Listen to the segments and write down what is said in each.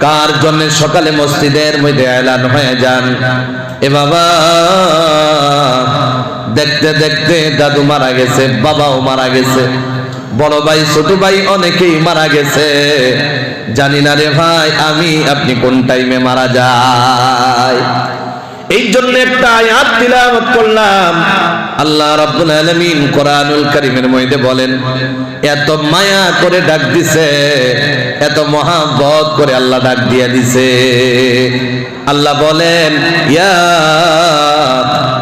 কার জন্য সকালে মসজিদের মধ্যে এলান হয়ে যান, এ বাবা দেখতে দেখতে দাদু মারা গেছে, বাবাও মারা গেছে, বড় ভাই ছোট ভাই অনেকেই মারা গেছে। জানি না রে ভাই আমি আপনি কোন টাইমে মারা যায়। এই জন্য একটা আয়াত তিলাওয়াত করলাম। আল্লাহ রাব্বুল আলামিন কোরআনুল কারীমের মধ্যে বলেন, এত মায়া করে ডাক দিছে, এত মহব্বত করে আল্লাহ ডাক দিয়া দিছে। আল্লাহ বলেন, ইয়া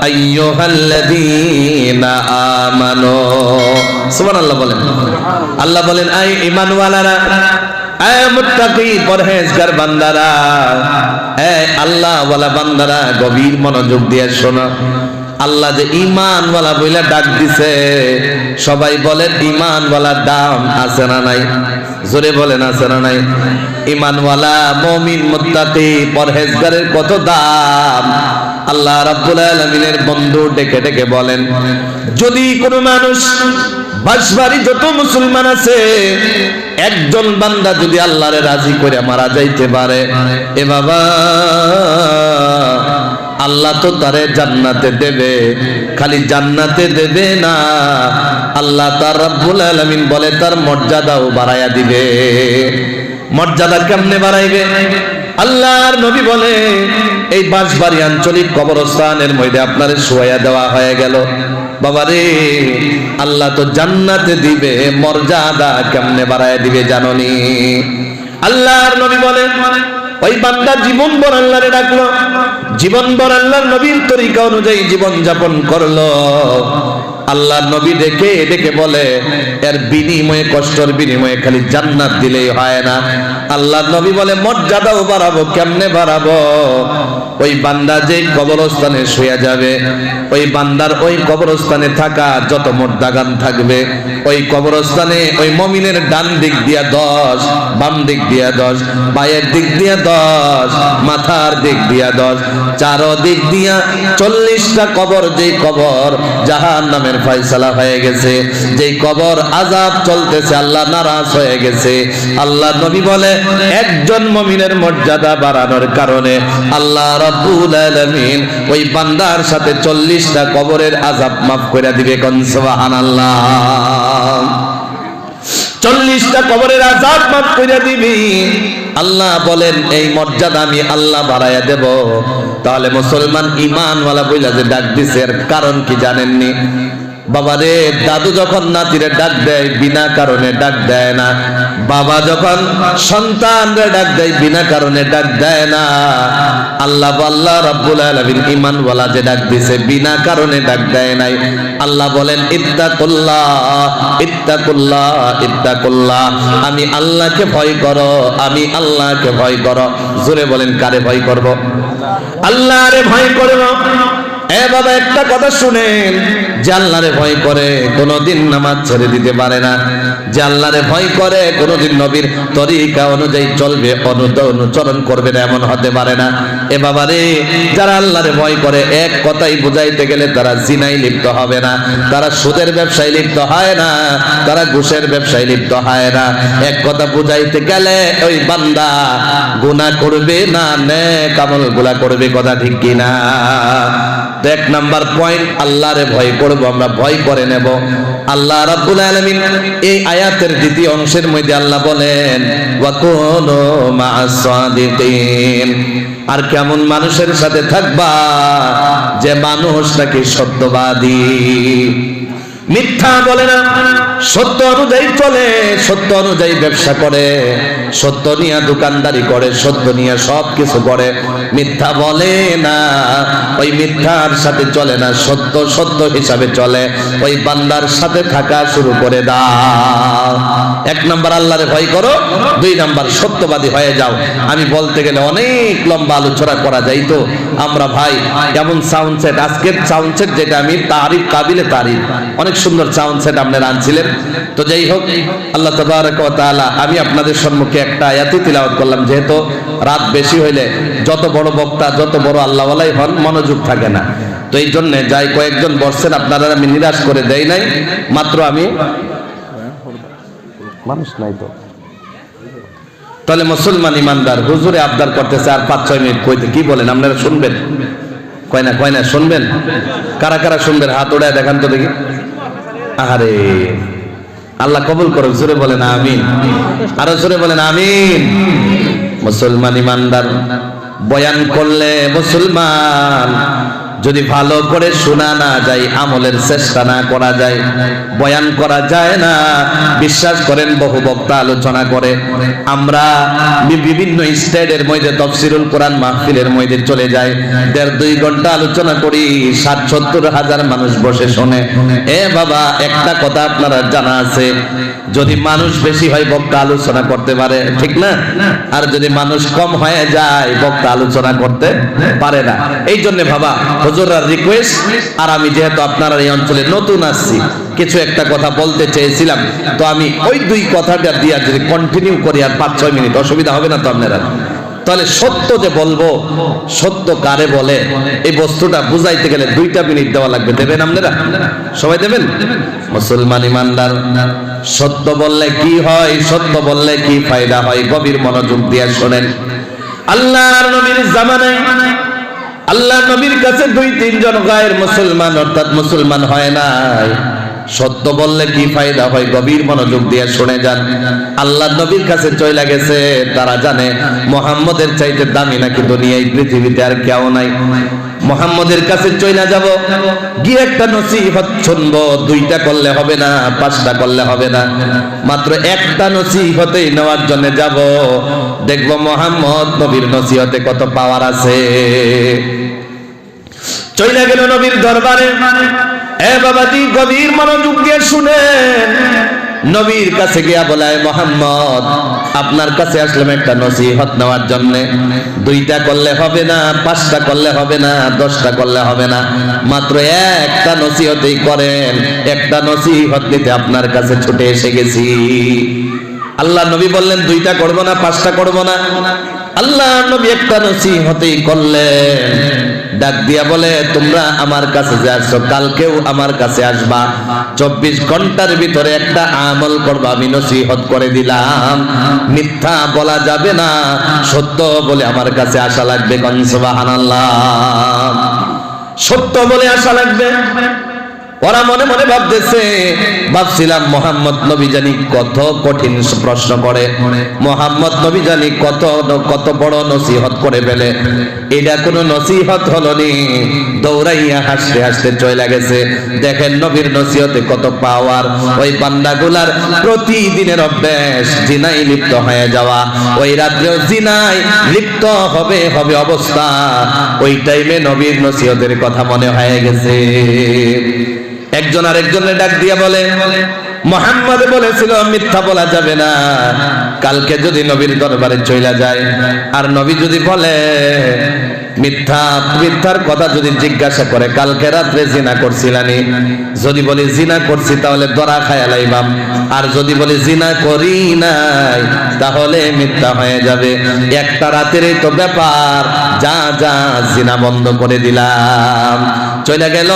আইয়ুহাল্লাযীনা আমানু, সুবহানাল্লাহ বলেন। আল্লাহ বলেন, আই ঈমানওয়ালারা, আয় মুত্তাকি পরহেজগার বান্দারা, এই আল্লাহ ওয়ালা বান্দারা, গভীর মনোযোগ দিয়ে শোনো। আল্লাহ যে ঈমান ওয়ালা বইলা ডাক দিছে, সবাই বলেন ঈমান ওয়ালার দাম আছে না নাই? জোরে বলেন আছে না নাই? ঈমান ওয়ালা মুমিন মুত্তাকি পরহেজগারের কত দাম আল্লাহ রাব্বুল আলামিনের বন্ধু ডেকে ডেকে বলেন, যদি কোনো মানুষ বাসবাড়ি যত মুসলমান আছে একজন বান্দা যদি আল্লাহরে রাজি করে মারা যাইতে পারে, এ বাবা আল্লাহ তো তারে জান্নাতে দেবে, খালি জান্নাতে দেবে না, আল্লাহ তার রাব্বুল আলামিন বলে তার মর্যাদাও বাড়ায়া দিবে। মর্যাদা কেমনে বাড়াইবে? আল্লাহর নবী বলে, এই বাঁশবাড়ি আঞ্চলিক কবরস্থানের মধ্যে আপনারে শোয়া দেওয়া হয়ে গেল, বাবারে আল্লাহ তো জান্নাতে দিবে, মর্যাদা কেমনে বাড়ায় দিবে জাননি? আল্লাহর নবী বলে, ওই বান্দা জীবন ভর আল্লাহরে ডাকলো, জীবন ভর আল্লাহর নবীর তরিকা অনুযায়ী জীবন যাপন করলো, আল্লাহর নবী ডেকে ডেকে বলে, এর বিনিময়ে, কষ্টের বিনিময়ে খালি জান্নাত দিলেই হয় না। আল্লাহর নবী বলে, মর্যাদাও বাড়াবো। কেমনে বাড়াবো? ওই বান্দা যে কবরস্থানে শুয়ে যাবে, ওই বান্দার ওই কবরস্থানে থাকা যত মুর্দাগান থাকবে, ওই কবরস্থানে ওই মুমিনের ডান দিক দিয়া 10, বাম দিক দিয়া 10, পায়ের দিক দিয়া 10, মাথার দিক দিয়া 10, চারদিক দিয়া 40টা কবর। যেই কবর জাহান্নামের ফয়সালা হয়ে গেছে, যেই কবর আযাব চলতেছে, আল্লাহ নারাজ হয়ে গেছে। আল্লাহ নবী বলে, একজন মুমিনের মর্যাদা বাড়ানোর কারণে আল্লাহ রাব্বুল আলামিন ওই বান্দার সাথে 40টা কবরের আযাব মাফ করে দিবে। কোন সুবহানাল্লাহ। 40টা কবরের আযাব মাফ করে দিবি। আল্লাহ বলেন, এই মর্যাদা আমি আল্লাহ বাড়াইয়া দেব। তাহলে মুসলমান ঈমানওয়ালা বইলা যে ডাক দিছে, এর কারণ কি জানেননি? বাবারে, দাদু যখন নাতিরে ডাক দেয় বিনা কারণে ডাক দেয় না, বাবা যখন সন্তানরে ডাক দেয় বিনা কারণে ডাক দেয় না। আল্লাহ রাব্বুল আলামিন ঈমানওয়ালা যে ডাক দিছে বিনা কারণে ডাক দেয় নাই। আল্লাহ বলেন, ইত্তাকুল্লাহ ইত্তাকুল্লাহ ইত্তাকুল্লাহ, আমি আল্লাহকে ভয় করো, আমি আল্লাহকে ভয় করো। জোরে বলেন, কারে ভয় করব? আল্লাহরে ভয় করব। এ বাবা, একটা কথা শুনেন, যে আল্লাহরে ভয় করে কোনদিন নামাজ ছেড়ে দিতে পারে না, যে আল্লাহরে ভয় করে কোনদিন নবীর তরিকা অনুযায়ী চলবে, অনুচরণ করবে না, এমন হতে পারে না। এ বাবা রে, যারা আল্লাহরে ভয় করে এক কথাই বুঝাইতে গেলে তারা জিনায় লিপ্ত হবে না, তারা সুদের ব্যবসায় লিপ্ত হয় না, তারা ঘুষের ব্যবসায় লিপ্ত হয় না। এক কথা বুঝাইতে গেলে ওই বান্দা গুনাহ করবে না, নেক আমলগুলা করবে। কথা ঠিক কিনা? এক নাম্বার পয়েন্ট, আল্লাহরে ভয় করব, আমরা ভয় করে নেব। আল্লাহ রাব্বুল আলামিন এই আয়াতের দ্বিতীয় অংশের মধ্যে আল্লাহ বলেন, ওয়া কুনু মা'আস সাদিকিন, আর কেমন মানুষের সাথে থাকবা যে মানুষ নাকি সত্যবাদী, মিথ্যা বলে না, সত্য অনুযায়ী চলে, সত্য অনুযায়ী ব্যবসা করে, সত্য নিয়ে দোকানদারি করে, সত্য নিয়ে সব কিছু করে, মিথ্যা বলে না, ওই মিথ্যার সাথে চলে না, সত্য সত্য হিসাবে চলে, ওই বান্দার সাথে থাকা শুরু করে দাও। এক নাম্বার আল্লাহরে ভয় করো, 2 নাম্বার সত্যবাদী হয়ে যাও। আমি বলতে গেলে অনেক লম্বা আলোচনা করা যায়, তো আমরা ভাই কেমন সাউন্ড সেট, আজকের সাউন্ড সেট যেটা আমি তারিফ কাবিলে তারিফ, অনেক সুন্দর সাউন্ড সেট আপনারা আনছিলেন। তো যাই হোক, আল্লাহ তাবারক ওয়া তাআলা, আমি আপনাদের সম্মুখে একটা আয়াত তিলাওয়াত করলাম, যেহেতু রাত বেশি হইলে যত বড় বক্তা, যত বড় আল্লাহওয়ালাই হন, মনোযোগ থাকে না। তো এই জন্য যাই কয়েকজন বসছেন, আপনারা আমি নিরাশ করে দেই নাই, মাত্র আমি মানুষ নাই তো তাহলে মুসলমান ইমানদার হুজুরে আবদার করতেছে আর 5-6 মিনিট কইতে, কি বলেন আপনারা শুনবেন? কয় না শুনবেন? কারা কারা শুনবেন হাত উঠায় দেখান তো দেখি। আহারে আল্লাহ কবুল করুক, জোরে বলেন আমিন, আরো জোরে বলেন আমিন। মুসলমান ইমানদার বয়ান করলে মুসলমান যদি ভালো করে শোনা না যায়, আমলের চেষ্টা না করা যায়, বয়ান করা যায় না। বিশ্বাস করেন বহু বক্তা আলোচনা করে, আমরা বিভিন্ন স্টেটের মধ্যে তাফসীরুল কোরআন মাহফিলের মধ্যে চলে যায়, 1.5-2 ঘন্টা আলোচনা করি, 60-70 হাজার মানুষ বসে শোনে। এ বাবা, একটা কথা আপনারা জানা আছে, যদি মানুষ বেশি হয় বক্তা আলোচনা করতে পারে, ঠিক না? আর যদি মানুষ কম হয়ে যায় বক্তা আলোচনা করতে পারে না। এই জন্য বাবা হুজুররা রিকোয়েস্ট, আর আমি যেহেতু আপনারা এই অঞ্চলে নতুন আসছি, কিছু একটা কথা বলতে চেয়েছিলাম, তো আমি ওই 2 কথাটা দিয়ে যদি কন্টিনিউ করি আর 5-6 মিনিট, অসুবিধা হবে না তো আপনারা? তাহলে সত্য যে বলবো, সত্য কারে বলে, এই বস্তুটা বুঝাইতে গেলে 2টা মিনিট দেওয়া লাগবে। দেবেন আপনারা? সবাই দেবেন? মুসলমান ইমানদার সত্য বললে কি হয়, সত্য বললে কি ফায়দা হয়, গভীর মনোযোগ দিয়ে শোনেন। আল্লাহর নবীর জামানায় আল্লাহ নবীর কাছে 2-3 জন গায়ের মুসলমান, অর্থাৎ মুসলমান হয় নাই। সত্য বললে কি ফায়দা হয়, গভীর মনোযোগ দিয়ে শুনে যান। আল্লাহ নবীর কাছে চলে গেছে, তারা জানে মুহাম্মদের চাইতে দামি নাকি দুনিয়ায় পৃথিবীতে আর কেউ নাই। মুহাম্মদের কাছে চলে যাব, গিয়ে একটা নসিহত শুনবো, 2টা করলে হবে না, 5টা করলে হবে না, মাত্র একটা নসিহতেই নেওয়ার জন্য যাব। দেখবো মুহাম্মদ নবীর নসিহতে কত পাওয়ার আছে। চলে গেল নবীর দরবারে। এ বাবাজি, গভীর মনোযোগ দিয়ে শুনেন। নবীর কাছে গিয়া বলায়, মুহাম্মদ আপনার কাছে আসলাম একটা নসিহত নেওয়ার জন্য। 2টা করলে হবে না, 5টা করলে হবে না, 10টা করলে হবে না, মাত্র একটা নসিহতই করেন। একটা নসিহত নিতে আপনার কাছে ছুটে এসে গেছি। আল্লাহ নবী বললেন 2টা করব না, 5টা করব না। আল্লাহ নবী একটা নসিহতই করলেন। ডাক দিয়া বলে, তোমরা আমার কাছে যে আসছো, কালকেও আমার কাছে আসবা, 24 ঘন্টার ভিতরে একটা আমল করবা, আমি নসিহত করে দিলাম। মিথ্যা বলা যাবে না, সত্য বলে আমার কাছে আসা লাগবে। কোন সুবহানাল্লাহ। সত্য বলে আসা লাগবে। ওরা মনে মনে ভাবছিলাম মোহাম্মদ নবী জানি কত কঠিন প্রশ্ন করে, মোহাম্মদ নবী জানি কত বড় নসিহত করে ফেলে। এটা কোনো নসিহত হলো নি, দৌড়াইয়া হাসতে হাসতে চলে গেছে। দেখেন নবীর নসিহতে কত পাওয়ার। ওই বান্দাগুলার প্রতিদিনের অভ্যাস জিনাই লিপ্ত হয়ে যাওয়া, ওই রাত্রেও জিনাই লিপ্ত হবে অবস্থা। ওই টাইমে নবীর নসিহতের কথা মনে হয়ে গেছে। একজন আরেকজনের ডাক দিয়া বলে, মুহাম্মদ বলেছিল মিথ্যা বলা যাবে না। কালকে যদি নবীর দরবারে চলে যায় আর নবী যদি বলে মিথ্যার কথা যদি জিজ্ঞাসা করে, কালকে রাত্রে জিনা করছিলানি, যদি বলি জিনা করছি তাহলে ধরা খায়া লাইবাম, আর যদি বলি জিনা করি নাই তাহলে মিথ্যা হয়ে যাবে। একটা রাতেরই তো ব্যাপার, যা জিনা বন্ধ করে দিলাম। চলে গেল,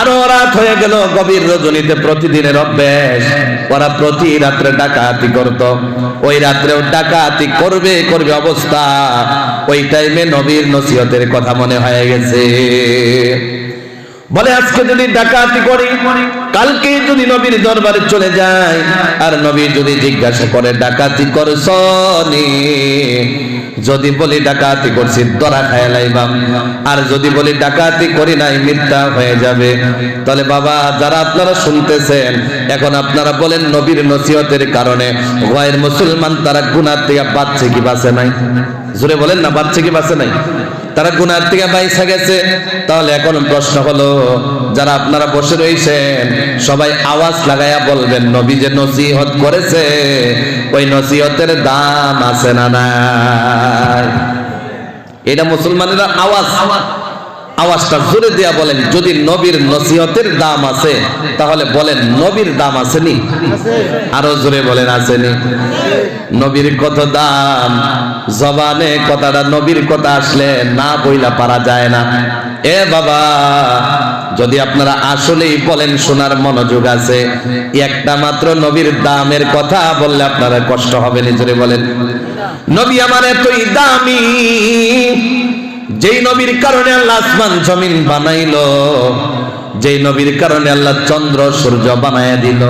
আরো রাত হয়ে গেল, গভীর রজনীতে প্রতিদিনের অভ্যাস। ওরা প্রতি রাত্রে ডাকাতি করত, ওই রাত্রেও ডাকাতি করবে অবস্থা। ওই টাইমে নবীর নসিহতের কথা মনে হয়ে গেছে। বলে আজকে যদি ডাকাতি করি, কালকে যদি নবীর দরবারে চলে যায় আর নবী যদি জিজ্ঞাসা করে ডাকাতি করছনি, যদি বলি ডাকাতি করছি ধরা খায় লাইবাম, আর যদি বলি ডাকাতি করি নাই মিথ্যা হয়ে যাবে। তাহলে বাবা যারা আপনারা শুনতেছেন, এখন আপনারা বলেন নবীর নসিহতের কারণে গায়ের মুসলমান তারা গুনাহ থেকে বাঁচছে কি বাঁচে নাই? জোরে বলেন না, বাঁচছে কি বাঁচে নাই? তারা গুনাহ থেকে বাইসা গেছে। তাহলে এখন প্রশ্ন হলো, যারা আপনারা বসে রয়েছেন সবাই আওয়াজ লাগায়া বলবেন, নবী যে নসিহত করেছে ওই নসিহতের দাম আছে না নাই? এটা মুসলমানেরা আওয়াজটা জোরে দিয়া বলেন, যদি নবীর নসিহতের দাম আছে তাহলে বলেন নবীর দাম আসেনি? আরো জোরে বলেন আসেনি? নবীর কত দাম, জবানে কথাটা নবীর কথা আসলে না বইলা পারা যায় না। এ বাবা, যদি আপনারা আসলেই বলেন শোনার মনোযোগ আছে, একটা মাত্র নবীর দামের কথা বললে আপনারা কষ্ট হবে না? জোরে বলেন। নবী আমার এতই দামি, যেই নবীর কারণে আল্লাহ আসমান জমিন বানাইলো, যেই নবীর কারণে আল্লাহ চন্দ্র সূর্য বানায়া দিল,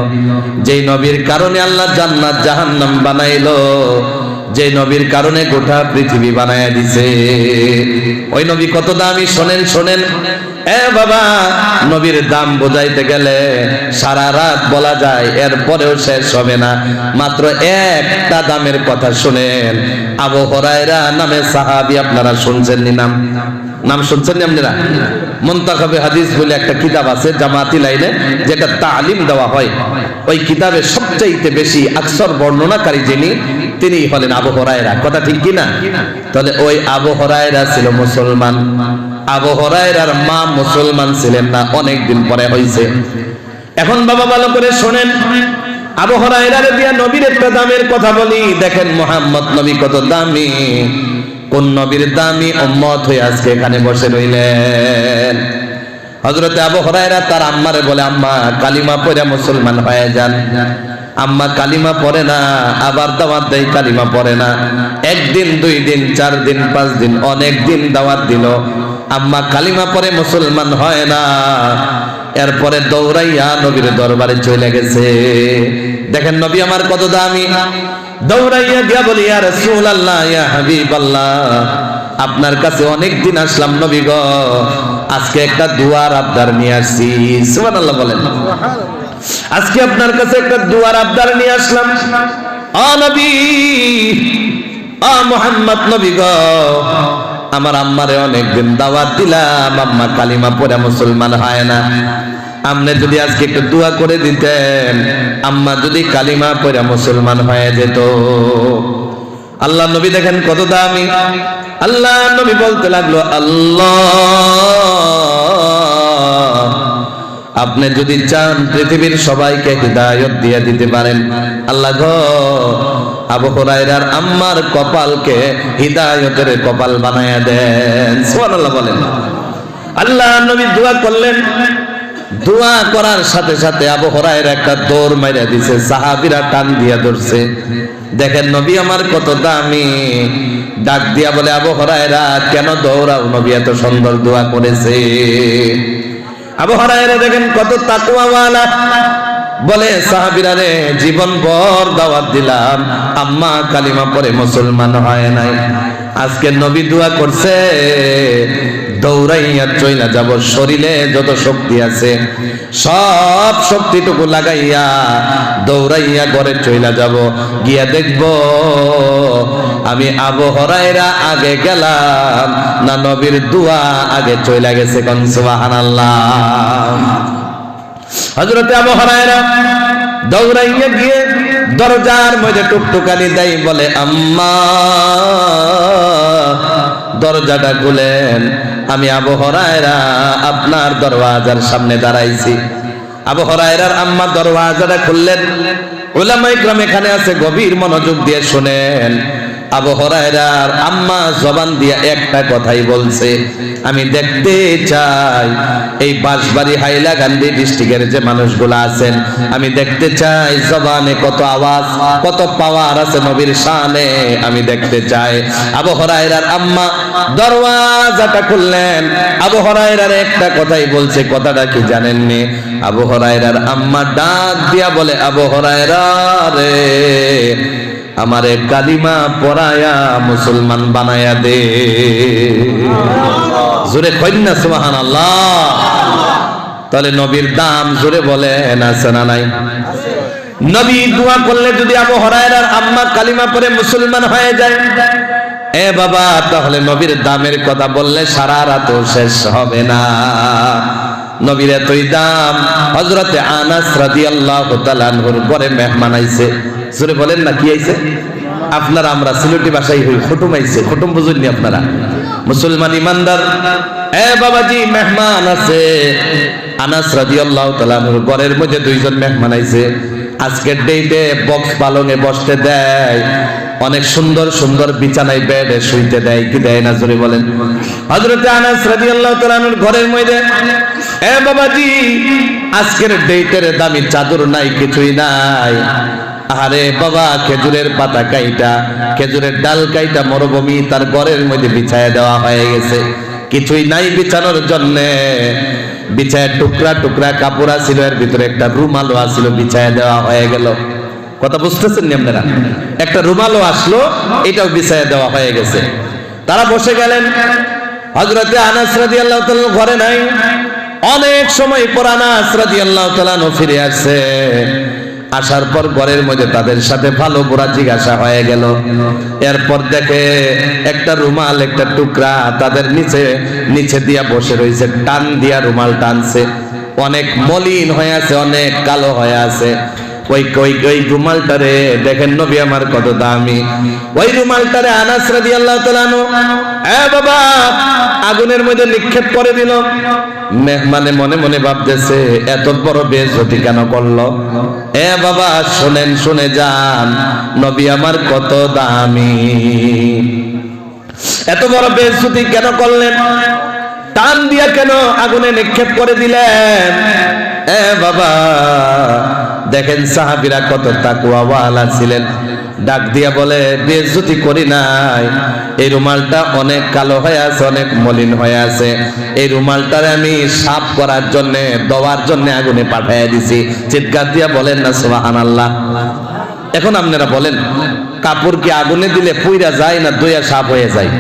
যেই নবীর কারণে আল্লাহ জান্নাত জাহান্নাম বানাইলো, যে নবীর কারণে গোটা পৃথিবী বানায়া দিছে, ওই নবী কত দামি শোনেন শোনেন। এ বাবা, নবীর দাম বোঝাইতে গেলে সারা রাত বলা যায়, এরপরেও শেষ হবে না। মাত্র একটা দামের কথা শুনেন। আবু হুরায়রা নামে সাহাবী, আপনারা শুনছেন নি? নাম শুনছেন নি আপনারা? মুনতাখাবে হাদিস বলে একটা কিতাব আছে জামাতি লাইনে, যেটা তালিম দেওয়া হয়। ওই কিতাবে সবচাইতে বেশি আকসর বর্ণনাকারী যিনি, তিনি হলেন আবু হুরায়রা। কথা ঠিক কি না? তাহলে ওই আবু হুরায়রা ছিল মুসলমান। আবু হুরায়রার মা মুসলমান ছিলেন না, অনেক দিন পরে হইছে। এখন বাবা ভালো করে শোনেন, আবু হুরায়রার দিয়া নবীর একটা দামের কথা বলি। দেখেন মুহাম্মদ নবী কত দামি, কোন নবীর দামি উম্মত হয়ে আজকে এখানে বসে রইলেন। হযরত আবু হুরায়রা তার আম্মারে বলে, আম্মা কালিমা পড়ে মুসলমান হয়ে যান। আম্মা কালিমা পড়ে না, আবার দাওয়াত দেয়, কালিমা পড়ে না। একদিন, 2 দিন, 4 দিন, 5 দিন, অনেক দিন দাওয়াত দিল, আম্মা কালিমা পড়ে মুসলমান হয় না। এরপরে দৌড়াইয়া নবীর দরবারে চলে গেছে। দেখেন নবী আমার কত দামি। দৌড়াইয়া গিয়া বলি, ইয়া রাসূলুল্লাহ, ইয়া হাবিবাল্লাহ, আপনার কাছে অনেক দিন আসলাম নবী গো, আজকে একটা দুয়ার আবদার নিয়ে আসছি। সুবহানাল্লাহ বলেন। আজকে আপনার কাছে একটা দুয়ার আবদার নিয়ে আসলাম। ও নবী, ও মুহাম্মদ নবী গো, আমার আম্মারে অনেকদিন দাওয়াত দিলাম, আম্মা কালিমা পড়ে মুসলমান হয় না। আপনি যদি আজকে একটু দোয়া করে দিতেন, আম্মা যদি কালিমা পড়ে মুসলমান হয়ে যেত। আল্লাহ নবী দেখেন কত দামি। আল্লাহ নবী বলতে লাগলো, আল্লাহ আপনি যদি চান পৃথিবীর সবাইকে হিদায়াত দিয়ে দিতে পারেন, আল্লাহ গো আবু হুরায়রার আম্মার কপালকে হিদায়াতের কপাল বানায়া দেন। সুবহানাল্লাহ বলেন। আল্লাহ নবী দোয়া করলেন। দোয়া করার সাথে সাথে আবু হুরায়রা একটা দৌড় মাইরা দিছে, সাহাবীরা টান দিয়া ধরছে। দেখেন নবী আমার কত দামি। ডাক দিয়া বলে, আবু হুরায়রা কেন দৌড়াও? নবী এত সুন্দর দোয়া করেছে। আবু হুরায়রা দেখেন কত তাকওয়াওয়ালা। বলে, সাহাবীরা রে, জীবন ভর দাওয়াত দিলাম, আম্মা কালিমা পড়ে মুসলমান হয় নাই। আজকে নবী দোয়া করছে, দৌড়াইয়া চইলা যাব, শরীরে যত শক্তি আছে সব শক্তিটুকু লাগাইয়া দৌড়াইয়া ঘরে চইলা যাব, গিয়া দেখব আমি আবু হুরায়রা আগে গেলাম না নবীর দোয়া আগে চইলা গেছে। কোন সুবহানাল্লাহ। হযরত আবু হুরায়রা দৌড়াইয়া গিয়ে দরজার মধ্যে টুকটুকানি দেয়, বলে, আম্মা দরজাটা খুলেন, আমি আবু হুরায়রা আপনার দরওয়াজার সামনে দাঁড়াইছি। আবু হুরায়রার আম্মা দরওয়াজাটা খুললেন। উলামায়ে কিরাম এখানে আছে, গভীর মনোযোগ দিয়ে শুনেন। আবু হুরায়রার আম্মা জবান দিয়া একটা কথাই বলছে, আমি দেখতে চাই এই বাঁশবাড়ি হাইলাকান্দি ডিস্ট্রিক্টের যে মানুষগুলো আছেন, আমি দেখতে চাই জবানে কত আওয়াজ, কত পাওয়ার আছে নবীর শানে, আমি দেখতে চাই। আবু হুরায়রার আম্মা দরওয়াজাটা খুললেন। আবু হুরায়রার একটা কথাই বলছে, কথাটা কি জানেননি? আবু হুরায়রার আম্মা ডাক দিয়া বলে, আবু হুরায়রা রে, আমারে কালিমা পড়ায়া মুসলমান বানায়া দে। জোরে কইন না সুবহানাল্লাহ। তাহলে নবীর দাম জোরে বলেন আছে না নাই? নবী দোয়া করলে যদি আবু হুরায়রার আম্মা কালিমা পড়ে মুসলমান হয়ে যায়, এ বাবা, তাহলে নবীর দামের কথা বললে সারা রাতও শেষ হবে না। নবীর এতই দাম। হযরতে আনাস রাদিয়াল্লাহু তাআলা আনহুর ঘরে মেহমান আইছে। জোরে বলেন না, কি আইছে? আপনারা, আমরা সিলেটি ভাষায় হই, কুটুম আইছে। কুটুম বুঝুননি আপনারা? মুসলমান ইমানদার এ বাবাজি মেহমান আছে। আনাস রাদিয়াল্লাহু তাআলা আনহুর ঘরের মধ্যে 2 জন মেহমান আইছে। আজকের ডেটে বক্স পালনে বসতে দেয়, অনেক সুন্দর সুন্দর বিছানায় বেডে শুইতে দেয়, কি দেয় না? জোরে বলেন। হযরতে আনাস রাদিয়াল্লাহু তাআলা আনহুর ঘরের মধ্যে এ বাবাজি আজকের ডেটের দামি চাদর নাই, কিছুই নাই। আরে বাবা খেজুরের পাতা কাইটা, খেজুরের ডাল কাইটা মরুভূমি তার ঘরের মধ্যে বিছায় দেওয়া হয়ে গেছে। কিছুই নাই বিছানোর জন্য, বিছায় টুকরা টুকরা কাপড় ছিল, এর ভিতরে একটা রুমালও আসছিল, বিছায় দেওয়া হয়ে গেল। কথা বুঝতেছেন নি আপনারা? একটা রুমালও আসলো, এটাও বিছায় দেওয়া হয়ে গেছে। তারা বসে গেলেন। হযরতে আনাস রাদিয়াল্লাহু তাআলা ঘরে নাই। অনেক সময় পর আনাস রাদিয়াল্লাহু তাআলা ফিরে আসছে। আসার পর ঘরের মধ্যে তাদের সাথে ভালো বুরা জিজ্ঞাসা হয়ে গেল। এরপর দেখে একটা রুমাল, একটা টুকরা তাদের নিচে দিয়া বসে রয়েছে, টান দিয়া রুমাল টানছে। অনেক মলিন হয়ে আছে, অনেক কালো হয়ে আছে। ওই রুমালটারে দেখেন নবী আমার কত দামি। ওই রুমালটারে আনাস রাদিয়াল্লাহু তাআলা বাবা আগুনের মধ্যে নিক্ষেপ করে দিল। মেহমানে মনে মনে ভাবতেছে এত বড় বেইজ্জতি কেন করলো? বাবা শুনেন, শুনে যান, নবী আমার কত দামি, এত বড় বেইজ্জতি কেন করলেন? টান দিয়া কেন আগুনে নিক্ষেপ করে দিলেন? বাবা দেখেন সাহাবীরা কত তাকওয়াওয়ালা ছিলেন। ডাক দিয়া বলে বেইজ্জতি করি নাই, এই রুমালটা অনেক কালো হয়ে আছে, অনেক মলিন হয়ে আছে। এই রুমালটারে আমি সাফ করার জন্য, ধোয়ার জন্য আগুনে পাঠিয়ে দিছি। চিৎকার দিয়া বলেন না সুবহানাল্লাহ। এখন আপনারা বলেন, কাপড় কি আগুনে দিলে পুইরা যায় না ধুইয়া সাফ হয়ে যায়?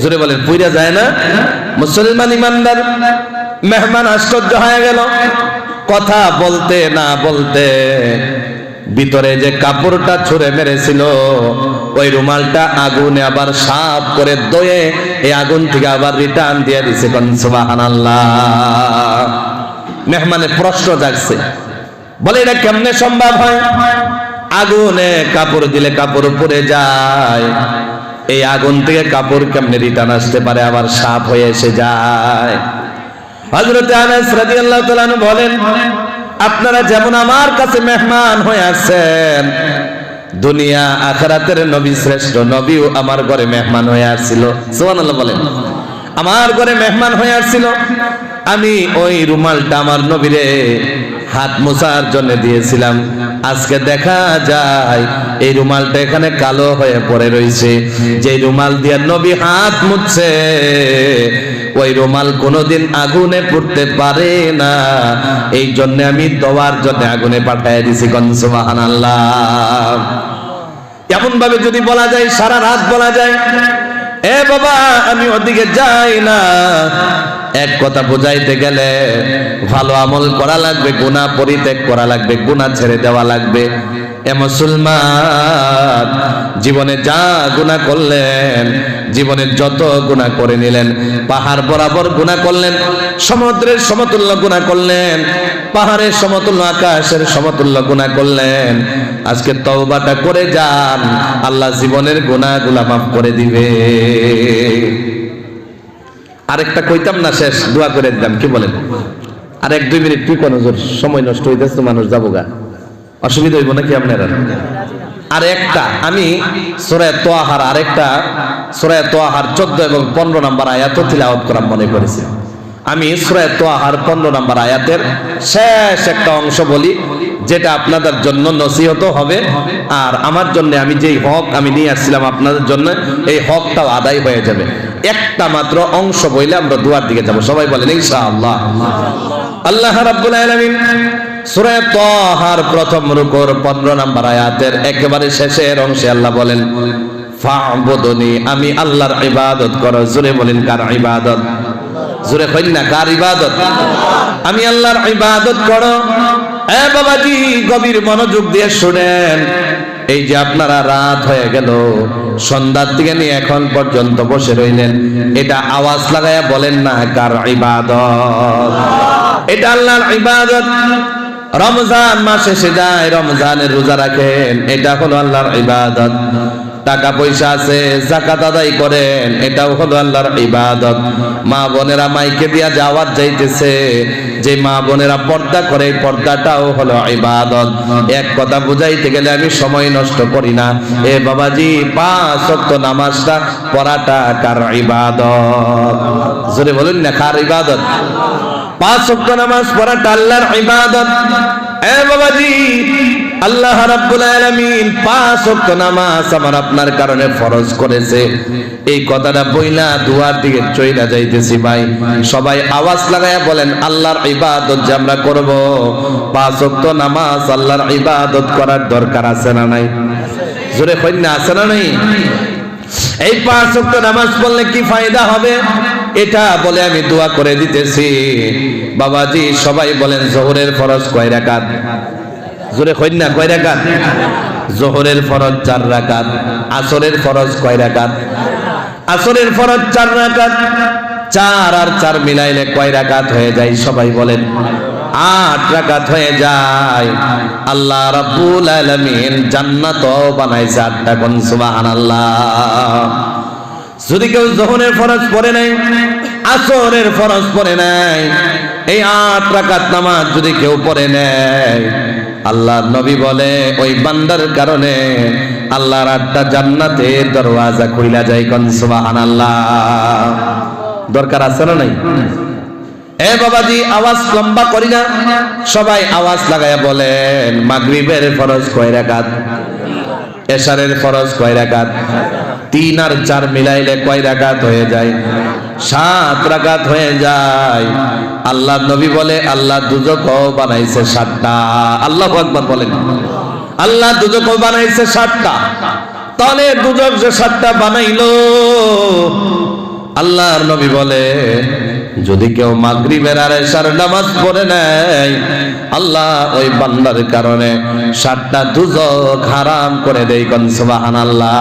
জোরে বলেন, পুইরা যায় না? মুসলমান ইমানদার মেহমান আশ্চর্য হয়ে গেল। কথা বলতে না বলতে ভিতরে যে কাপড়টা ছুঁড়ে মেরেছিল ওই রুমালটা আগুনে আবার সাফ করে ধুয়ে এই আগুন থেকে আবার রিটার্ন দিয়ে দিছে। সুবহানাল্লাহ। মেহমানের প্রশ্ন জাগছে, বলে এটা কেমনে সম্ভব হয়? আগুনে কাপড় দিলে কাপড় পুড়ে যায়, এই আগুন থেকে কাপড় কেমনে রিটার্ন আসতে পারে, আবার সাফ হয়ে এসে যায়? হযরত আনাস রাদিয়াল্লাহু তাআলা বলেন, আপনারা যেমন আমার কাছে মেহমান হয়ে আছেন, দুনিয়া আখিরাতের নবী শ্রেষ্ঠ নবীও আমার ঘরে মেহমান হয়ে আসছিল। সুবহানাল্লাহ বলেন। আমার ঘরে মেহমান হয়ে আসছিল, আমি ওই রুমালটা আমার নবীরে হাত মোছার জন্য দিয়েছিলাম। আজকে দেখা যায় এই রুমালটা এখানে কালো হয়ে পড়ে রয়েছে। যে রুমাল দিয়ে নবী হাত মুছছে ওই রুমাল কোনোদিন আগুনে পুড়তে পারে না, এই জন্য আমি ধোয়ার জন্য আগুনে পাঠিয়ে দিছি। সুবহানাল্লাহ। এমন ভাবে যদি বলা যায়, সারা রাত বলা যায়, বাবা আমি ওদিকে যাই না। এক কথা বুঝাইতে গেলে ভালো আমল করা লাগবে, গুনাহ পরিত্যাগ করা লাগবে, গুনাহ ছেড়ে দেওয়া লাগবে। মুসলমান জীবনে যা গুনাহ করলেন, জীবনে যত গুনাহ করে নিলেন, পাহাড় বরাবর গুনাহ করলেন, সমুদ্রের সমতুল্য গুনাহ করলেন, পাহাড়ের সমতুল্য, আকাশের সমতুল্য গুনাহ করলেন। আজকে তওবাটা করে যান, আল্লাহ জীবনের গুনাহগুলো মাফ করে দিবে। আরেকটা কইতাম না, শেষ দোয়া করে দিলাম, কি বলেন? আর 1-2 মিনিট কি কোন সময় নষ্ট হইতেছে, মানুষ যাবো গা, অসুবিধা হইব নাকি আপনারা? আর একটা আমি সূরা তাহার আরেকটা সূরা তাহার 14 এবং 15 নম্বর আয়াত তিলাওয়াত করা মনে করেছি। আমি সূরা তাহার 15 নম্বর আয়াতের শেষ একটা অংশ বলি, যেটা আপনাদের জন্য নসিহত হবে, আর আমার জন্য আমি যেই হক আমি নিয়ে আসছিলাম আপনাদের জন্য, এই হকটাও আদায় হয়ে যাবে। একটা মাত্র অংশ বইলে আমরা দুয়ার দিকে যাব। সবাই বলেন ইনশাআল্লাহ। আল্লাহ রাব্বুল আলামিন সূরা তাহার প্রথম রুকুর 15 নম্বর আয়াতের একেবারে শেষের অংশে আল্লাহ বলেন, ফা'বুদুনি, আমি আল্লাহর ইবাদত করো। জোরে বলেন, কার ইবাদত? জোরে কইন না, কার ইবাদত? আমি আল্লাহর ইবাদত করো। বাবাজি গভীর মনোযোগ দিয়ে শুনেন। এই যে আপনারা রাত হয়ে গেল, সন্ধ্যার থেকে নিয়ে এখন পর্যন্ত বসে রইলেন, এটা আওয়াজ লাগায়া বলেন না কার ইবাদত? এটা আল্লাহর ইবাদত। রমজান মাস এসে যায়, রমজানের রোজা রাখেন, এটা হলো আল্লাহর ইবাদত। টাকা পয়সা আছে, যাকাত আদায় করেন, এটাও হলো আল্লাহর ইবাদত। মা বোনেরা মাইকে দিয়া যাওয়াত যাইতেছে, যে মা বোনেরা পর্দা করে, পর্দাটাও হলো ইবাদত। এক কথা বুঝাইতে গেলে আমি সময় নষ্ট করি না। বাবাজি 5 ওয়াক্ত নামাজটা পড়াটা কার ইবাদত? জোরে বলুন না, কার ইবাদত? 5 ওয়াক্ত নামাজ পড়াটা আল্লাহর ইবাদত। বাবাজি আল্লাহ রাব্বুল আলামিন 5 ওয়াক্ত নামাজ আমার আপনার কারণে ফরজ করেছে। এই কথাটা বইলা দুয়ার দিকে চইলা যাইতেছি ভাই, সবাই আওয়াজ লাগায়া বলেন আল্লাহর ইবাদত যে আমরা করব, 5 ওয়াক্ত নামাজ আল্লাহর ইবাদত করার দরকার আছে না নাই? জোরে কইন না, আছে না নাই? এই 5 ওয়াক্ত নামাজ পড়লে কি ফায়দা হবে এটা বলে আমি দোয়া করে দিতেছি। বাবাজি সবাই বলেন যোহরের ফরজ কয় রাকাত? জোরে কইন না, কয় রাকাত? যোহরের ফরজ 4 রাকাত। আসরের ফরজ কয় রাকাত? আসরের ফরজ 4 রাকাত। 4 আর 4 মিলাইলে কয় রাকাত হয়ে যায়? সবাই বলেন 8 রাকাত হয়ে যায়। আল্লাহ রাব্বুল আলামিন জান্নাতও বানাইছে 8টা, কোন সুবহানাল্লাহ। যদি কেউ যোহরের ফরজ পড়ে নাই, আসরের ফরজ পড়ে নাই, এই 8 রাকাত নামাজ যদি কেউ পড়ে নেয়, আল্লাহর নবী বলে ওই বান্দার কারণে আল্লাহর 8টা জান্নাতের দরওয়াজা খুইলা যায়, কোন সুবহানাল্লাহ। দরকার আছে না নাই? এ বাবাজি আওয়াজ লম্বা করি না, সবাই আওয়াজ লাগায়া বলেন মাগরিবের ফরজ কয় রাকাত? এশারের ফরজ কয় রাকাত? 3 আর 4 মিলাইলে কয় রাকাত হয়ে যায়? 7 রাকাত হয়ে যায়। আল্লাহ নবী বলে আল্লাহ দুজকও বানাইছে 7টা। আল্লাহু আকবার বলেন। আল্লাহ দুজকও বানাইছে 7টা। তাহলে দুজক যে 7টা বানাইলো, আল্লাহর নবী বলে যদি কেউ মাগরিবের আর এশার নামাজ পড়ে নেয়, আল্লাহ ওই বান্দার কারণে 7টা দুজক হারাম করে দেয়, কোন সুবহানাল্লাহ।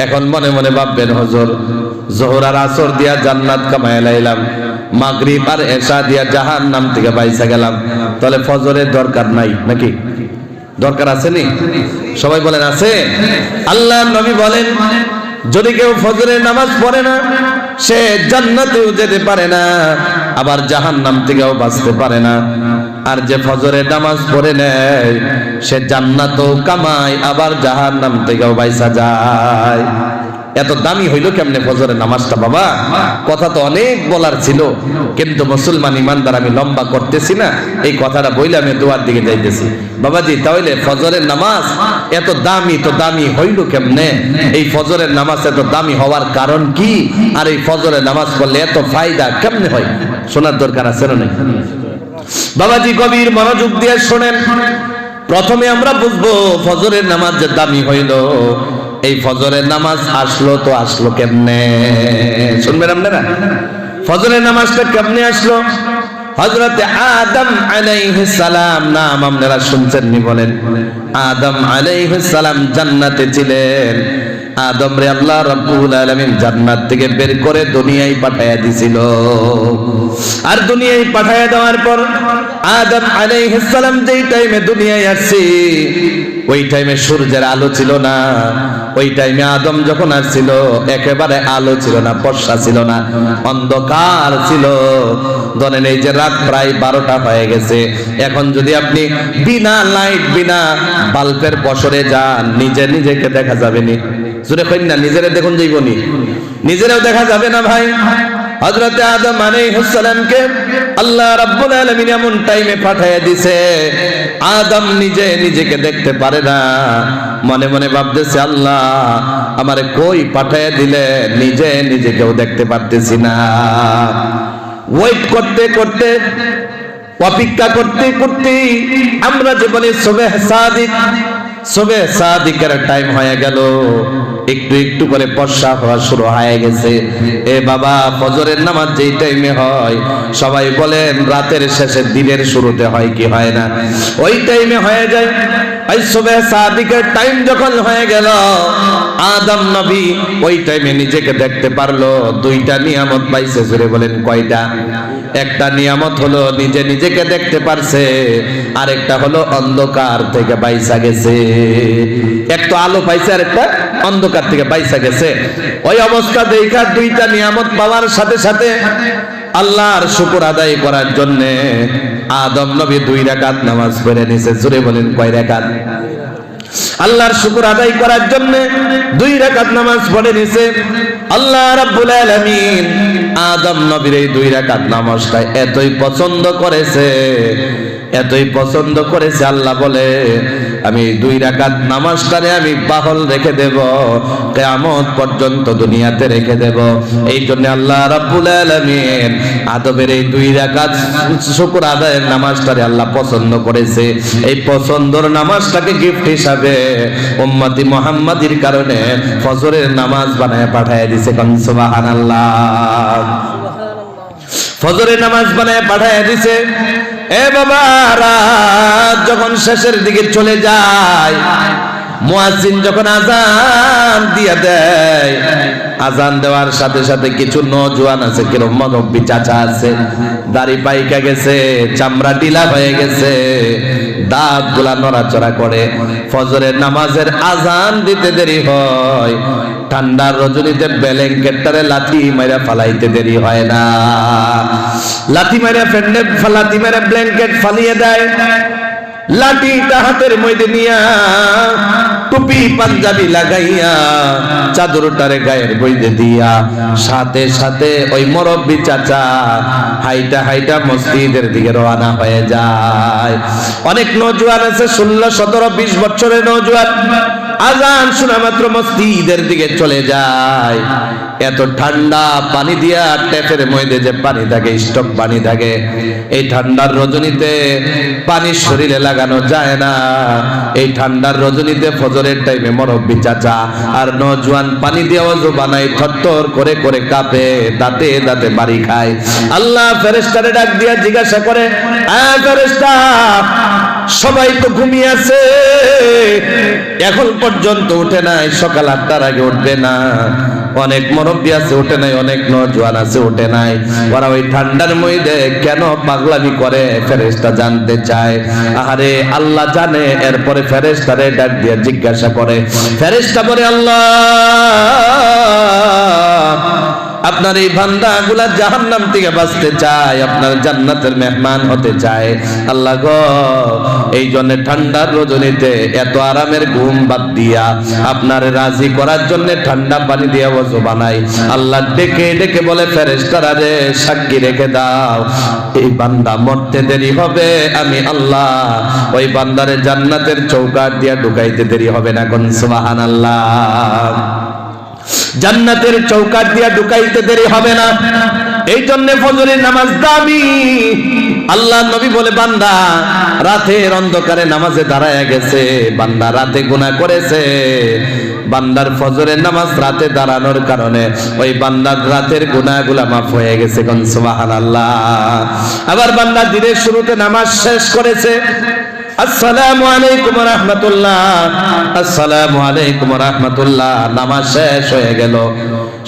এখন মনে মনে ভাববেন হুজুর যোহর আর আসর দিয়া জান্নাত কামায় লাইলাম, মাগরিব আর এশা দিয়া জাহান্নাম থেকে বাইসা গেলাম, তাহলে ফজরের দরকার নাই নাকি? দরকার আছে নি? সবাই বলেন আছে। আল্লাহর নবী বলেন যদি কেউ ফজরের নামাজ পড়ে না, সে জান্নাতেও যেতে পারে না, আবার জাহান্নাম থেকেও বাঁচতে পারে না। আর যে ফজরের নামাজ পড়ে নেয়, সে জান্নাতও কামায়, আবার জাহান্নাম থেকেও বাইসা যায়। এত দামি হইল কেমনে ফজরের নামাজটা বাবা? কথা তো অনেক বলার ছিল, কিন্তু মুসলমান ইমানদার আমি লম্বা করতেছি না, এই কথাটা বইলে আমি দোয়ার দিকে যাইতেছি। বাবাজি তাহলে ফজরের নামাজ এত দামি, তো দামি হইল কেমনে? এই ফজরের নামাজ এত দামি হওয়ার কারণ কি? আর এই ফজরের নামাজ পড়লে এত ফায়দা কেমনে হয়? শোনার দরকার আছে না? বাবাজি গভীর মনোযোগ দিয়ে শোনেন। প্রথমে আমরা বুঝবো ফজরের নামাজ যে দামি হইল, এই ফজরের নামাজ আসলো তো আসলো কেমনে? শুনবেন আপনারা, ফজরের নামাজটা কেমনে আসলো? হযরতে আদম আলাইহিস সালাম নাম আপনারা শুনছেন নি? বলেন। আদম আলাইহিস সালাম জান্নাতে ছিলেন। আদম রে আল্লাহ রাব্বুল আলামিন জান্নাত থেকে বের করে দুনিয়ায় পাঠায়া দিছিল। আর দুনিয়ায় পাঠায়া দেওয়ার পর আদম আলাইহিস সালাম যেই টাইমে দুনিয়ায় আসছে, ওই টাইমে সূর্যের আলো ছিল না। ওই টাইমে আদম যখন আসছিল একেবারে আলো ছিল না, ফর্সা ছিল না, অন্ধকার ছিল। ধরেন এই যে রাত প্রায় 12টা হয়ে গেছে, এখন যদি আপনি বিনা লাইট বিনা বাল্বের বছরে যান, নিজেকে দেখা যাবে নি? জোরে কইন না, নিজেরে দেখুন যাইবনি, নিজেরও দেখা যাবে না ভাই। হযরত আদম আলাইহিস সালামকে আল্লাহ রাব্বুল আলামিন এমন টাইমে পাঠায়া দিয়েছে, আদম নিজেকে দেখতে পারে না। মনে মনে ভাবতেছে আল্লাহ আমারে কই পাঠায়া দিলে, নিজেকেও দেখতে পারতেছি না। ওয়েট করতে করতে, অপেক্ষা করতে করতে আমরা যে বলি সুবহ সাদিক, সুবহ সাদিকের টাইম হয়ে গেল। একটু একটু করে বর্ষা হওয়া শুরু হয়ে গেছে। এ বাবা ফজরের নামাজ যেই টাইমে হয়, সবাই বলেন রাতের শেষে দিনের শুরুতে হয় কি হয় না? ওই টাইমে হয়ে যায়। এই সুবহ সাদিকের টাইম যখন হয়ে গেল, আদম নবী ওই টাইমে নিজেকে দেখতে পারলো। 2টা নিয়ামত পাইছে। জোরে বলেন কয়টা? একটা নিয়ামত হলো নিজেকে দেখতে পারছে, আর একটা হলো অন্ধকার থেকে বাইসা গেছে। একটা আলো পাইছে আর একটা অন্ধকার থেকে বাইসা গেছে। ওই অবস্থা দেখা 2টা নিয়ামত পাওয়ার সাথে সাথে আল্লাহর শুকর আদায় করার জন্য আদম নবী 2 রাকাত নামাজ পড়ে নিছে। জোরে বলেন কয় রাকাত? আল্লাহর শুকর আদায় করার জন্য 2 রাকাত নামাজ পড়ে নিছে। আল্লাহ রাব্বুল আলামিন আদম নবীর এই 2 রাকাত নামাজটা এতই পছন্দ করেছে, এতই পছন্দ করেছে, আল্লাহ বলে আমি 2 রাকাত নামাজটারে আমি বাহল রেখে দেব, কিয়ামত পর্যন্ত দুনিয়াতে রেখে দেব। এই জন্য আল্লাহ রাব্বুল আলামিন আদবের এই 2 রাকাত শুকর আদায়ের নামাজটারে আল্লাহ পছন্দ করেছে। এই পছন্দর নামাজটাকে গিফট হিসাবে উম্মতি মুহাম্মাদির কারণে ফজরের নামাজ বানায় পাঠায় দিয়েছে। সুবহানাল্লাহ। ফজরের নামাজ বানায় পাঠায় দিয়েছে। এ বাবা, রাত যখন শেষের দিকে চলে যায়, মুয়াজ্জিন যখন আযান দিয়ে দেয়, আযান দেওয়ার সাথে সাথে কিছু নওজোয়ান আছে, কিরম মুরব্বি চাচা আছে, দাড়ি পাইকা গেছে, চামড়া ঢিলা হয়ে গেছে, দাঁত গুলা নড়াচড়া করে। ফজরের নামাজের আযান দিতে দেরি হয়, ঠান্ডার রজনীতে ব্ল্যাঙ্কেটটারে লাথি মাইরা ফালাইতে দেরি হয় না। লাথি মাইরা ফেন্ডে লাথি মাইরা ব্ল্যাঙ্কেট ফালিয়ে দেয়, লাঠিটা হাতের মধ্যে নিয়া টুপি পাঞ্জাবি লাগাইয়া চাদরটারে গায়ের মধ্যে দিয়া সাথে সাথে ওই মুরব্বি চাচা হাইটা হাইটা মসজিদের দিকে রওনা হয়ে যায়। অনেক নওজোয়ান আছে 16, 17, 20 বছরের নওজোয়ান, আযান শোনা মাত্র মসজিদের দিকে চলে যায়। এত ঠান্ডা পানি দিয়া ট্যাপের মধ্যে যে পানি থাকে, স্টক পানি থাকে, এই ঠান্ডার রজনীতে পানি শরীরে লাগানো যায় না। এই ঠান্ডার রজনীতে ফজরের টাইমে মুরব্বি চাচা আর নওজোয়ান পানি দিয়ে ওযু বানায়, থরথর করে করে কাঁপে, দাঁতে দাঁতে বাড়ি খায়। আল্লাহ ফেরেশতারে ডাক দিয়া জিজ্ঞাসা করে, ফেরেশতা সবাই তো ঘুমিয়ে আছে, এখন পর্যন্ত উঠে নাই, সকাল 8টার আগে উঠবে না। অনেক মুরব্বি আছে উঠে নাই, অনেক নওজোয়ান আছে উঠে নাই, ওরা ওই ঠান্ডার মধ্যে কেন পাগলামি করে ফেরেশতা জানতে চায়। আরে আল্লাহ জানে। এরপরে ফেরেশতারে ডাক দিয়ে জিজ্ঞাসা করে, ফেরেশতা বলে, আল্লাহ আপনার এই বান্দাগুলা জাহান্নাম থেকে বাঁচতে চায়, আপনার জান্নাতের মেহমান হতে চায়। আল্লাহ গো, এই জন্য ঠান্ডার রজনীতে এত আরামের ঘুম বাদ দিয়া আপনার রাজি করার জন্য ঠান্ডা পানি দিয়ে ওযু বানাই। আল্লাহ ডেকে ডেকে বলে, ফেরেশতারা রে সাক্ষী রেখে দাও, এই বান্দা মরতে দেরি হবে, আমি আল্লাহ ওই বান্দারে জান্নাতের চৌকাঠ দিয়া ঢুকাইতে দেরি হবে না। কোন সুবহানাল্লাহ। জান্নাতের চৌকাঠ দিয়া ঢুকাইতে দেরি হবে না। এই জন্য ফজরের নামাজ দামি। আল্লাহ নবী বলে, বান্দা রাতের অন্ধকারে নামাজে দাঁড়ায় গেছে, বান্দা রাতে গুনাহ করেছে, বান্দার ফজরের নামাজ রাতে দাঁড়ানোর কারণে ওই বান্দার রাতের গুনাহগুলা মাফ হয়ে গেছে। কোন সুবহানাল্লাহ। আবার বান্দা দিনের শুরুতে নামাজ শেষ করেছে, আসসালামু আলাইকুম ওয়া রাহমাতুল্লাহ, আসসালামু আলাইকুম ওয়া রাহমাতুল্লাহ, নামাজ শেষ হয়ে গেল,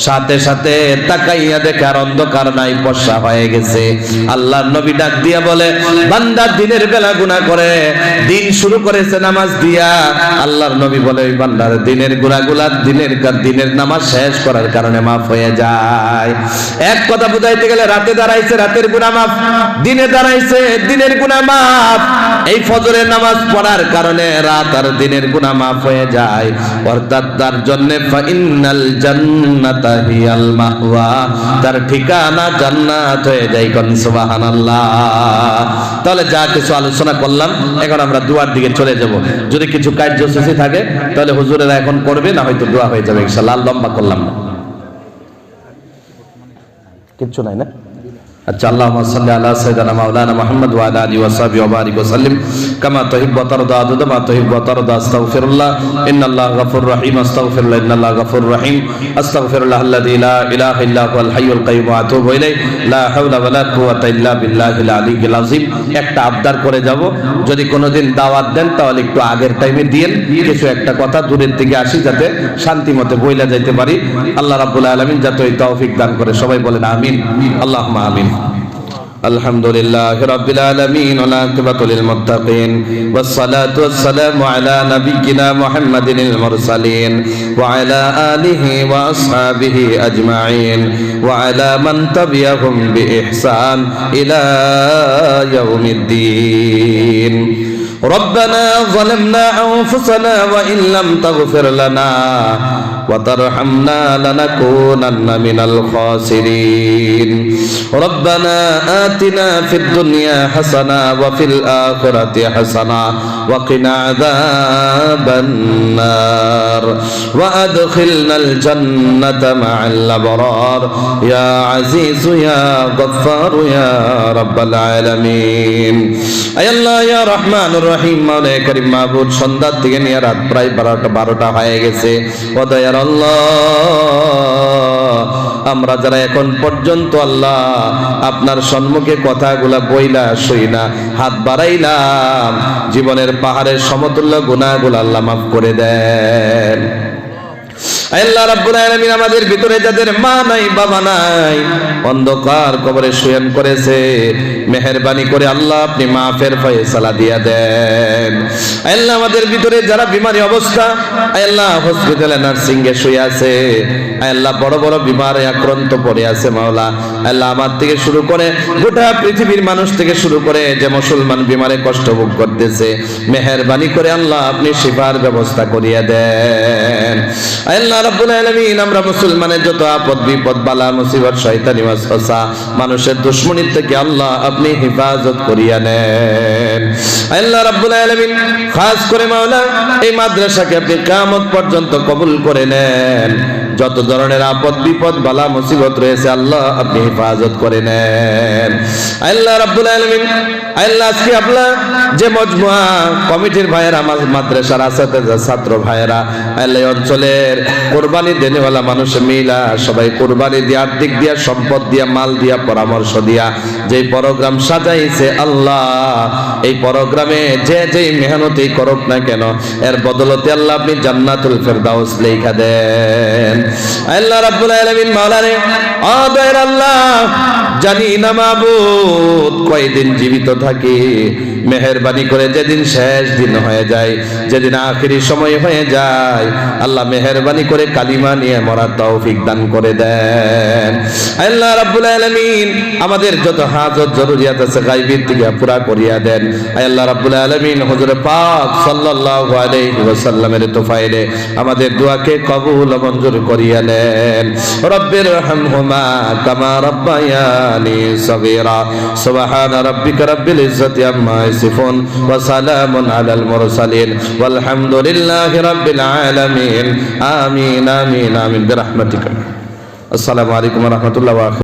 সাথে সাথে তাকাইয়া দেখে আর অন্ধকার নাই, ফর্সা হয়ে গেছে। আল্লাহর নবী ডাক দিয়া বলে, বান্দা দিনের বেলা গুনাহ করে, দিন শুরু করেছে নামাজ দিয়া। আল্লাহর নবী বলে, ওই বান্দার দিনের গুনাহগুলা দিনের নামাজ শেষ করার কারণে মাফ হয়ে যায়। এক কথা বুঝাইতে গেলে, রাতে দাঁড়াইছে রাতের গুনাহ মাফ, দিনে দাঁড়াইছে দিনের গুনাহ মাফ। এই ফজরের নামাজ পড়ার কারণে রাত আর দিনের গুনাহ মাফ হয়ে যায়। অর্থাৎ তার জন্য ফাইনাল জান্নাতা হিয়াল মাওয়া, তার ঠিকানা জান্নাত হয়ে যায়। কোন সুবহানাল্লাহ। তাহলে যা কিছু আলোচনা করলাম, এখন আমরা দুয়ার দিকে চলে যাব। যদি কিছু কার্যসূচি থাকে তাহলে হুজুরেরা এখন করবে, না হয়তো দোয়া হয়ে যাবে ইনশাআল্লাহ। লম্বা করলাম না, কিচ্ছু নাই না। अच्छा अल्लाहुम्मा सल्लि अला सय्यिदिना मौलाना मुहम्मद व अला आलिहि व सहबिहि व बारिक व सल्लिम कमा तुहिब्बु व तर्दा अदद मा तुहिब्बु व तर्दा अस्तगफिरुल्लाह इन्नल्लाह गफूरुर रहीम अस्तगफिरुल्लाह इन्नल्लाह गफूरुर रहीम अस्तगफिरुल्लाह अल्लज़ी ला इलाहा इल्ला हुवल हय्युल कय्यूम व अतूबु इलैहि ला हाওলা ওয়া লা কুওয়াতা ইল্লা বিল্লাহিল আলিয়্যিল আযীম। একটা আবদার করে যাব, যদি কোনোদিন দাওয়াত দেন তাহলে একটু আগের টাইমে দিয়েন, কিছু একটা কথা দূরের থেকে আসি যাতে শান্তিমতে বইলা যাইতে পারি। আল্লাহ রাব্বুল আলামিন যাতে ওই তৌফিক দান করে, সবাই বলেন আমিন। আল্লাহুম্মা আমিন। আলহামদুলিল্লাহি রাব্বিল আলামিন ওয়া আকিবাতুল লিল মুত্তাকিন ওয়াস সালাতু ওয়াস সালামু আলা নাবিয়্যিনা মুহাম্মাদিনিল মুরসালিন ওয়া আলা আলিহি ওয়া আসহাবিহি আজমাইন ওয়া আলা মান তাবি'আহুম বিইহসান ইলা ইয়াউমিদ্দিন। ربنا ظلمنا أنفسنا وإن لم تغفر لنا وترحمنا لنكونن من الخاسرين ربنا آتنا في الدنيا حسنة وفي الآخرة حسنة وقنا عذاب النار وأدخلنا الجنة مع الأبرار يا عزيز يا غفار يا رب العالمين أي الله يا رحمن الرحيم مولاي كريم মাহবুব সন্ধ্যা থেকে নিয়ে রাত প্রায় 12টা হয়ে গেছে ও দয়ার আল্লাহ আমরা যারা এখন পর্যন্ত আল্লাহ আপনার সম্মুখে কথাগুলা বইলা শুইনা হাত বাড়াইলাম জীবনের পাহাড়ের সমতুল্য গুনাহগুলো আল্লাহ মাফ করে দেন আল্লাহ রাব্বুল আলামিন আমাদের ভিতরে যাদের মা নাই বাবা নাই অন্ধকার কবরে শয়ন করেছে মেহেরবানি করে আল্লাহ আপনি মাফের ফয়সালা দিয়া দেন আল্লাহ আমাদের ভিতরে যারা বিমারি অবস্থা আল্লাহ হসপিটালে নার্সিং এ শুয়ে আছে আল্লাহ বড় বড় বিমারে আক্রান্ত পড়ে আছে মাওলা আল্লাহ আমার থেকে শুরু করে গোটা পৃথিবীর মানুষ থেকে শুরু করে যে মুসলমান বিমারে কষ্ট ভোগ করতেছে মেহেরবানি করে আল্লাহ আপনি শিফার ব্যবস্থা করিয়া দেন আল্লাহ রাব্বুল আলামিন আমরা মুসলমানের যত আপদ বিপদ বালা মুসিবত শয়তানি ওয়াসওয়াসা মানুষের দুশমনির থেকে আল্লাহ আপনি হেফাজত করিয়া নেন আল্লাহ রাব্বুল আলামিন খাস করে মাওলা এই মাদ্রাসাকে আপনি কিয়ামত পর্যন্ত কবুল করে নেন যত ধরনের আপদ বিপদ বালা মুসিবত রয়েছে আল্লাহ আপনি হেফাজত করে নেন আল্লাহ রাব্বুল আলামিন আল্লাহ আজকে আপনার যে মজমুয়া কমিটির ভাইয়েরা মাদ্রাসার ছাত্র ভাইয়েরা আল্লাহ অঞ্চলের কুরবানি দেনেওয়ালা মানুষ মিলা সবাই কুরবানি দিয়ে আর্থিক দিয়া সম্পদ দিয়া মাল দিয়া পরামর্শ দিয়া যে প্রোগ্রাম সাজাইছে আল্লাহ এই প্রোগ্রামে যে যেই মেহনতই করুক না কেন এর বদলতে আল্লাহ আপনি জান্নাতুল ফেরদাউস লেখা দেন আল্লাহ রাব্বুল আলামিন মাওলানা ও দয়ার আল্লাহ জানি না মাবুদ কয়দিন জীবিত থাকি মেহেরবানি করে যেদিন শেষ দিন হয়ে যায় যেদিন আখিরি সময় হয়ে যায় আল্লাহ মেহেরবানি করে কালিমা নিয়ে মরার তৌফিক দান করে দেন আল্লাহ রাব্বুল আলামিন আমাদের যত হাজত জরুরিয়াত আছে গায়বীর থেকে পুরা করিয়া দেন আল্লাহ রাব্বুল আলামিন হুজুর পাক সাল্লাল্লাহু আলাইহি ওয়াসাল্লামের তোফাইলে আমাদের দোয়াকে কবুল ও মঞ্জুর করিয়া নেন রব্বির রহমহুমা কামা রাব্বায়ানি সগীরা সুবহানা রাব্বিকা রাব্বিল ইজ্জাতি আম্মা ইয়াসিফুন ওয়া সালামুন আলাল মুরসালিন ওয়ালহামদুলিল্লাহি রাব্বিল আলামিন আমিন আমিন আমিন বিরহমাতিকা আসসালামু আলাইকুম ওয়া রাহমাতুল্লাহি ওয়া